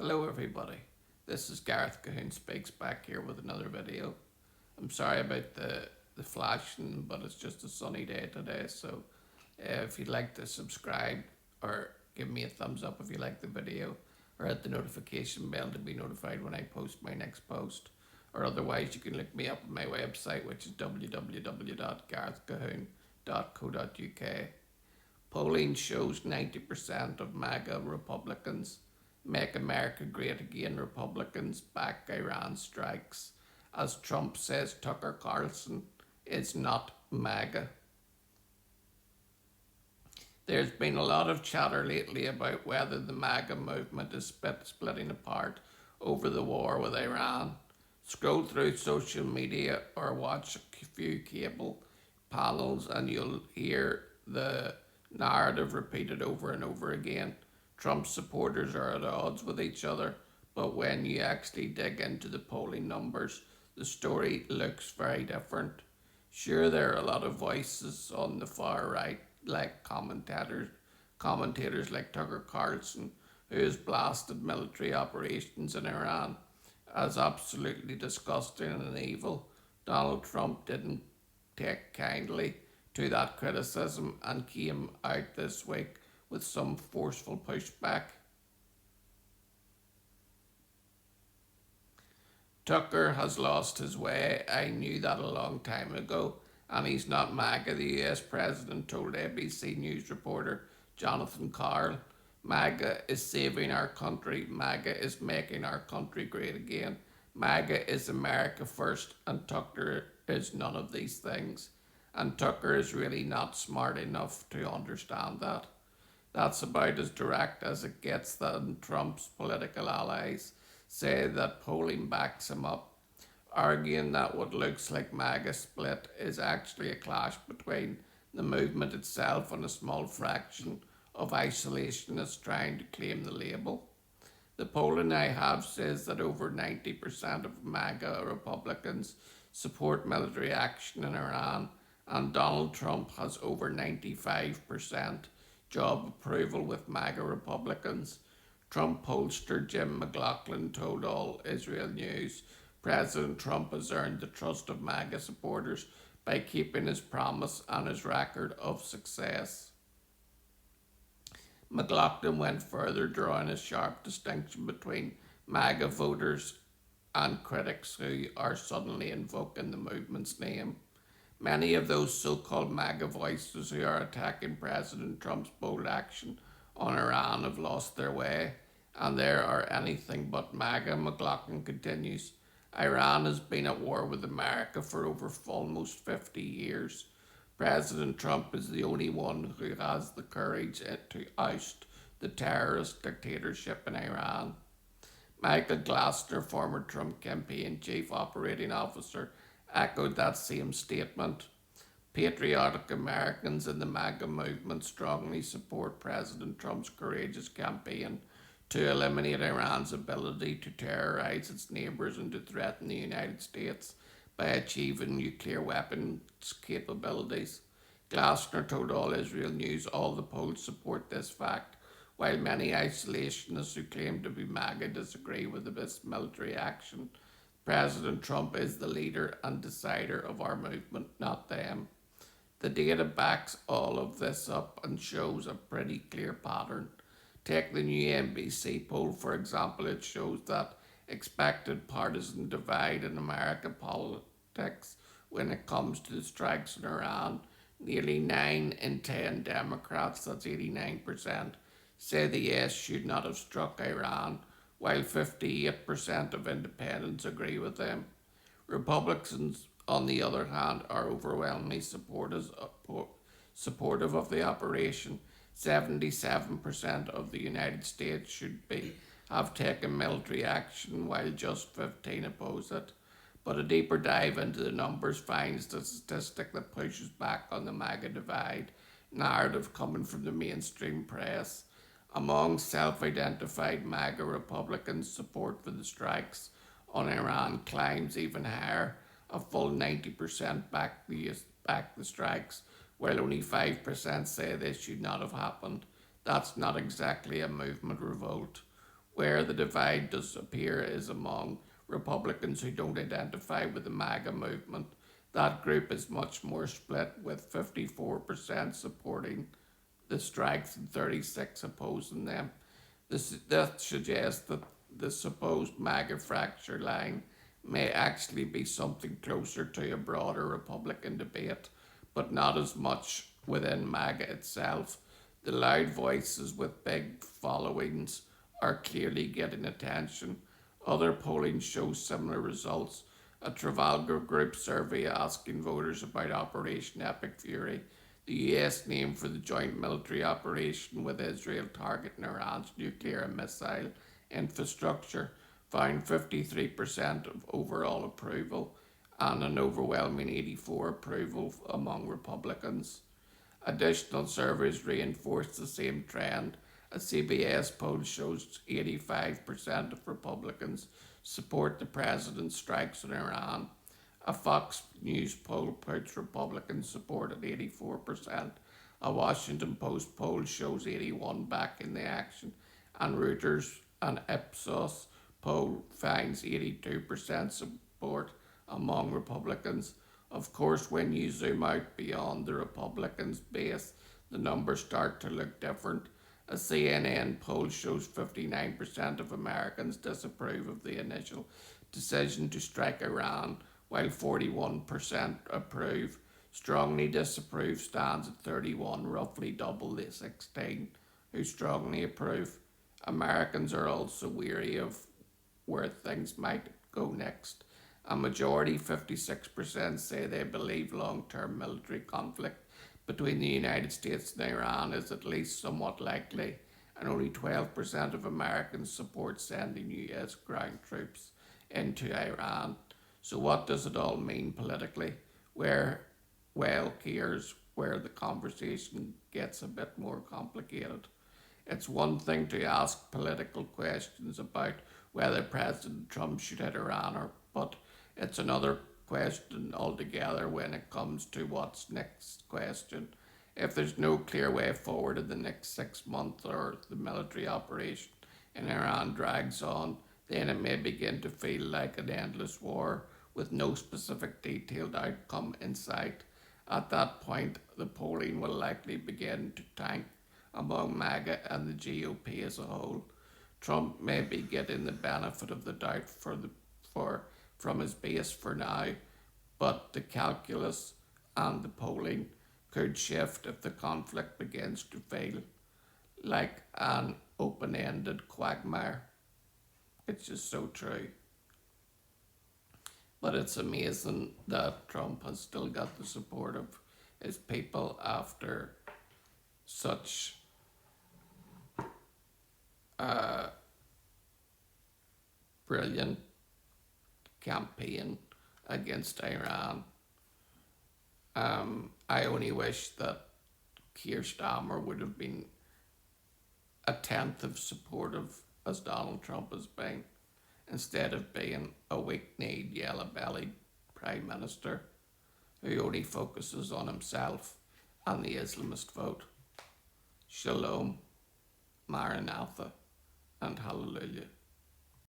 Hello everybody, this is Gareth Cahoon Speaks back here with another video. I'm sorry about the flashing, but it's just a sunny day today, so if you'd like to subscribe or give me a thumbs up if you like the video, or hit the notification bell to be notified when I post my next post, or otherwise you can look me up on my website, which is www.garethcahoon.co.uk. Polling shows 90% of Maga Republicans, Make America Great Again Republicans back Iran strikes, as Trump says Tucker Carlson is not MAGA. There's been a lot of chatter lately about whether the MAGA movement is splitting apart over the war with Iran. Scroll through social media or watch a few cable panels and you'll hear the narrative repeated over and over again. Trump's supporters are at odds with each other, but when you actually dig into the polling numbers, the story looks very different. Sure, there are a lot of voices on the far right, like commentators like Tucker Carlson, who has blasted military operations in Iran as absolutely disgusting and evil. Donald Trump didn't take kindly to that criticism and came out this week with some forceful pushback. Tucker has lost his way. I knew that a long time ago, and he's not MAGA, the US president told ABC News reporter Jonathan Karl. MAGA is saving our country. MAGA is making our country great again. MAGA is America first, and Tucker is none of these things. And Tucker is really not smart enough to understand that. That's about as direct as it gets. Then Trump's political allies say that polling backs him up, arguing that what looks like MAGA split is actually a clash between the movement itself and a small fraction of isolationists trying to claim the label. The polling I have says that over 90% of MAGA Republicans support military action in Iran, and Donald Trump has over 95% job approval with MAGA Republicans. Trump pollster Jim McLaughlin told All Israel News President Trump has earned the trust of MAGA supporters by keeping his promise and his record of success. McLaughlin went further, drawing a sharp distinction between MAGA voters and critics who are suddenly invoking the movement's name. Many of those so-called MAGA voices who are attacking President Trump's bold action on Iran have lost their way, and there are anything but MAGA. McLaughlin continues, Iran has been at war with America for over almost 50 years. President Trump is the only one who has the courage to oust the terrorist dictatorship in Iran. Michael Glassner, former Trump campaign chief operating officer, echoed that same statement. Patriotic Americans in the MAGA movement strongly support President Trump's courageous campaign to eliminate Iran's ability to terrorize its neighbors and to threaten the United States by achieving nuclear weapons capabilities. Glassner told All Israel News all the polls support this fact, while many isolationists who claim to be MAGA disagree with this military action. President Trump is the leader and decider of our movement, not them. The data backs all of this up and shows a pretty clear pattern. Take the new NBC poll, for example. It shows that expected partisan divide in American politics when it comes to the strikes in Iran. Nearly 9 in 10 Democrats, that's 89%, say the yes should not have struck Iran, while 58% of independents agree with them. Republicans, on the other hand, are overwhelmingly supportive of the operation. 77% of the United States have taken military action, while just 15 oppose it. But a deeper dive into the numbers finds the statistic that pushes back on the MAGA divide narrative coming from the mainstream press. Among self-identified MAGA Republicans, support for the strikes on Iran climbs even higher. A full 90% back the strikes, while only 5% say this should not have happened. That's not exactly a movement revolt. Where the divide does appear is among Republicans who don't identify with the Maga movement. That group is much more split, with 54% supporting the strikes and 36 opposing them. That suggests that the supposed MAGA fracture line may actually be something closer to a broader Republican debate, but not as much within MAGA itself. The loud voices with big followings are clearly getting attention. Other polling shows similar results. A Trafalgar Group survey asking voters about Operation Epic Fury, the US name for the joint military operation with Israel targeting Iran's nuclear and missile infrastructure, found 53% of overall approval and an overwhelming 84% approval among Republicans. Additional surveys reinforce the same trend. A CBS poll shows 85% of Republicans support the president's strikes on Iran. A Fox News poll puts Republican support at 84%. A Washington Post poll shows 81% back in the action. And Reuters and Ipsos poll finds 82% support among Republicans. Of course, when you zoom out beyond the Republicans' base, the numbers start to look different. A CNN poll shows 59% of Americans disapprove of the initial decision to strike Iran, while 41% approve. Strongly disapprove stands at 31, roughly double the 16 who strongly approve. Americans are also weary of where things might go next. A majority, 56%, say they believe long-term military conflict between the United States and Iran is at least somewhat likely, and only 12% of Americans support sending US ground troops into Iran. So what does it all mean politically? Here's where the conversation gets a bit more complicated. It's one thing to ask political questions about whether President Trump should hit Iran, but it's another question altogether when it comes to what's next question. If there's no clear way forward in the next 6 months, or the military operation in Iran drags on, then it may begin to feel like an endless war with no specific detailed outcome in sight. At that point, the polling will likely begin to tank among MAGA and the GOP as a whole. Trump may be getting the benefit of the doubt from his base for now, but the calculus and the polling could shift if the conflict begins to feel like an open-ended quagmire. It's just so true. But it's amazing that Trump has still got the support of his people after such a brilliant campaign against Iran. I only wish that Keir Starmer would have been a tenth of supportive as Donald Trump has been, instead of being a weak-kneed, yellow-bellied Prime Minister who only focuses on himself and the Islamist vote. Shalom, Maranatha, and Hallelujah.